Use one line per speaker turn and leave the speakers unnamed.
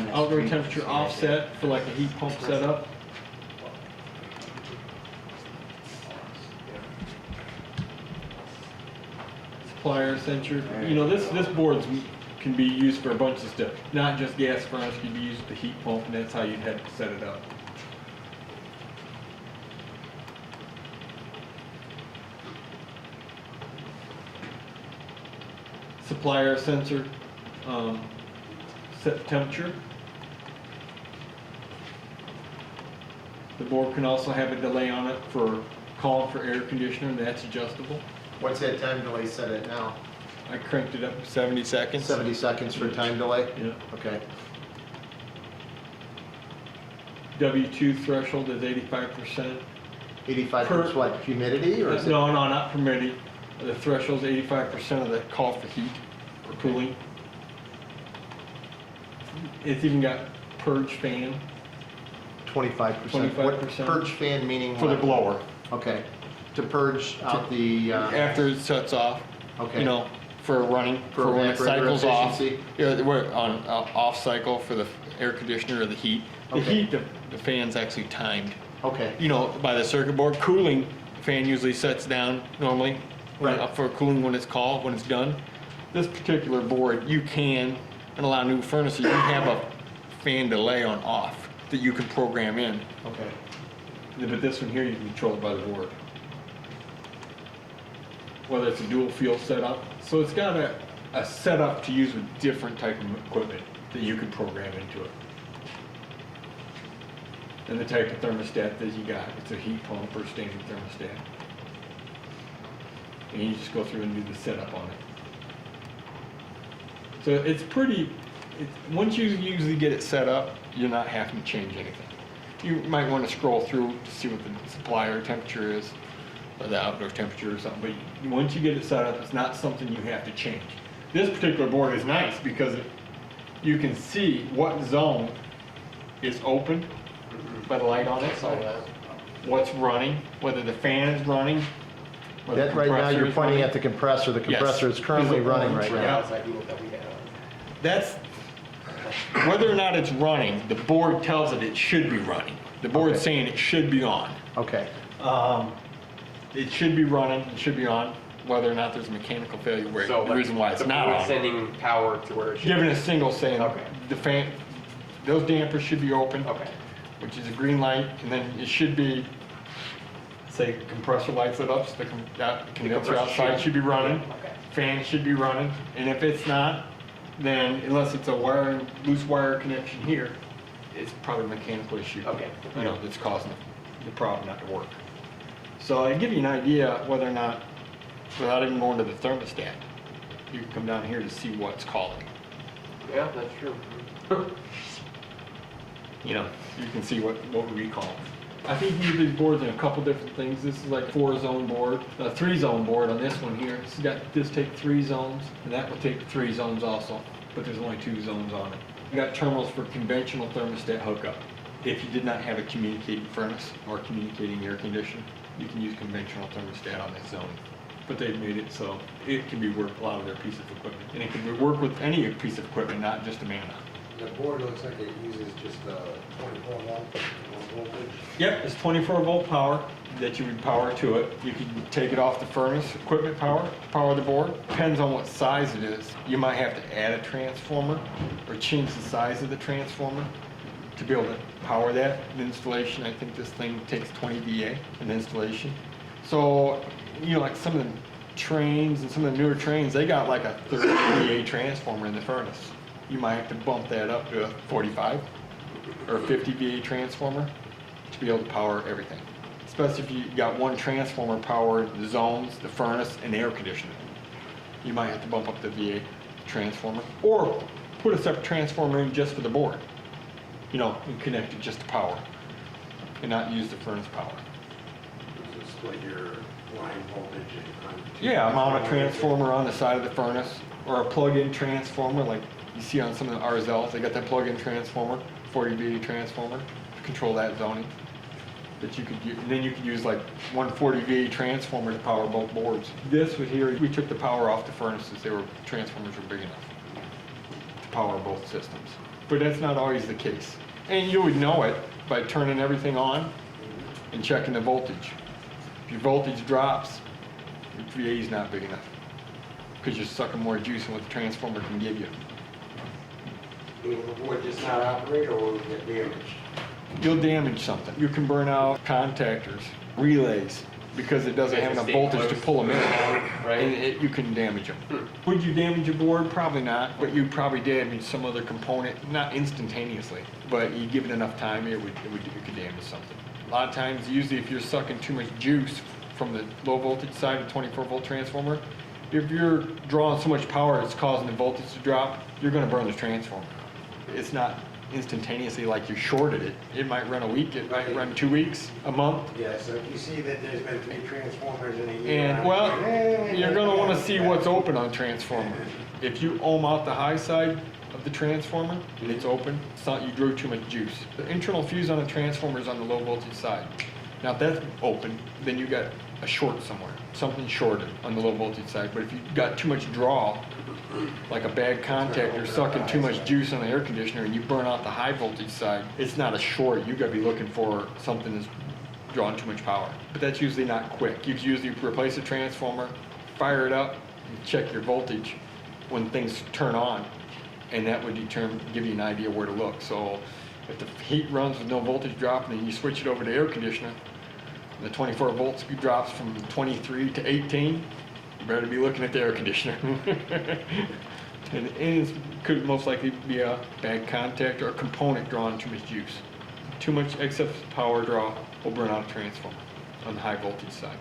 on that
outdoor
screen.
temperature offset for like a heat pump setup. Supplier sensor. You know, this board can be used for a bunch of stuff, not just gas furnace. Can be used for the heat pump, and that's how you'd have to set it up. Supplier sensor, set temperature. The board can also have a delay on it for calling for air conditioner, and that's adjustable.
What's that time delay set at now?
I cranked it up to 70 seconds.
70 seconds for time delay?
Yeah.
Okay.
W2 threshold is 85%.
85% what, humidity or is it?
No, not permitted. The threshold is 85% of the call for heat or cooling. It's even got purge fan
25%. What
25%.
purge fan meaning
for the
what?
blower.
Okay. To purge out the,
After it shuts off,
okay.
you know, for running,
For
when it
evaporator
cycles off.
efficiency?
Yeah, we're on off cycle for the air conditioner or the heat. The
Okay.
heat, the fan's actually timed.
Okay.
You know, by the circuit board. Cooling, the fan usually sets down normally.
Right.
Up for cooling when it's called, when it's done. This particular board, you can, and a lot of new furnaces, you have a fan delay on off that you can program in.
Okay.
But this one here, you can control it by the board. Whether it's a dual fuel setup. So it's got a setup to use with different type of equipment that you can program into it. And the type of thermostat that you got. It's a heat pump or standard thermostat. And you just go through and do the setup on it. So it's pretty, once you usually get it set up, you're not having to change anything. You might want to scroll through to see what the supplier temperature is, or the outdoor temperature or something, but once you get it set up, it's not something you have to change. This particular board is nice because you can see what zone is open by the light on it, so what's running, whether the fan is running, whether
That right now you're
compressor is
pointing
running.
at the compressor. The
Yes.
compressor is currently
Is it
running
orange?
right
Yeah.
now.
That's, whether or not it's running, the board tells it should be running. The board's
Okay.
saying it should be on.
Okay.
It should be running, it should be on, whether or not there's a mechanical failure where
So
the reason why it's
the
not
board
on.
sending power to where it should
Giving
be.
a signal saying
Okay.
the fan, those dampers should be open,
Okay.
which is a green light, and then it should be, say, compressor lights lit up, so that condenser
compressor
outside should be running,
Okay.
fan should be running, and if it's not, then unless it's a loose wire connection here, it's probably a mechanical issue.
Okay.
You know, that's causing the problem not to work. So I give you an idea whether or not, without even going to the thermostat, you can come down here to see what's calling.
Yeah, that's true.
You know, you can see what we call. I think you use these boards in a couple different things. This is like a 4-zone board, a 3-zone board on this one here. This take 3 zones, and that will take 3 zones also, but there's only 2 zones on it. You got terminals for conventional thermostat hookup. If you did not have a communicating furnace or communicating air conditioner, you can use conventional thermostat on this zone. But they've made it so it can be worked a lot of their piece of equipment. And it can be worked with any piece of equipment, not just a Amana.
The board looks like it uses just a 24 volt voltage.
Yep, it's 24 volt power that you would power to it. You can take it off the furnace, equipment power, to power the board. Depends on what size it is. You might have to add a transformer or change the size of the transformer to be able to power that. The installation, I think this thing takes 20 VA in installation. So, you know, like some of the trains and some of the newer trains, they got like a 30 VA transformer in the furnace. You might have to bump that up to a 45 or a 50 VA transformer to be able to power everything. Especially if you got one transformer power the zones, the furnace, and the air conditioner. You might have to bump up the VA transformer or put a separate transformer in just for the board. You know, and connect it just to power and not use the furnace power.
Does it split your line voltage on two?
Yeah, mount a transformer on the side of the furnace or a plug-in transformer like you see on some of the RZLs. They got that plug-in transformer, 40 VA transformer to control that zoning. That you could use, and then you could use like 140 VA transformer to power both boards. This was here, we took the power off the furnaces. Transformers were big enough to power both systems. but that's not always the case. And you would know it by turning everything on and checking the voltage. If your voltage drops, your VA is not big enough, because you're sucking more juice than what the transformer can give you.
Would just not operate or would it get damaged?
You'll damage something. You can burn out contactors, relays, because it doesn't have enough voltage to pull them in.
Right.
And you can damage them. Would you damage a board? Probably not, but you'd probably damage some other component, not instantaneously, but you give it enough time, it could damage something. A lot of times, usually if you're sucking too much juice from the low voltage side of 24-volt transformer, if you're drawing so much power it's causing the voltage to drop, you're gonna burn the transformer. It's not instantaneously like you shorted it. It might run a week, it might run 2 weeks, a month.
Yeah, so if you see that there's been 3 transformers in a year.
And well, you're gonna wanna see what's open on transformer. If you ohm out the high side of the transformer and it's open, it's not you drew too much juice. The internal fuse on the transformer is on the low voltage side. Now if that's open, then you got a short somewhere, something shorted on the low voltage side. But if you've got too much draw, like a bad contactor sucking too much juice on the air conditioner and you burn out the high voltage side, it's not a short. You gotta be looking for something that's drawing too much power. But that's usually not quick. You can usually replace a transformer, fire it up, and check your voltage when things turn on, and that would give you an idea where to look. So if the heat runs with no voltage drop and then you switch it over to air conditioner, and the 24 volts drops from 23 to 18, you better be looking at the air conditioner. and it could most likely be a bad contact or a component drawing too much juice. Too much excess power draw will burn out a transformer on the high voltage side.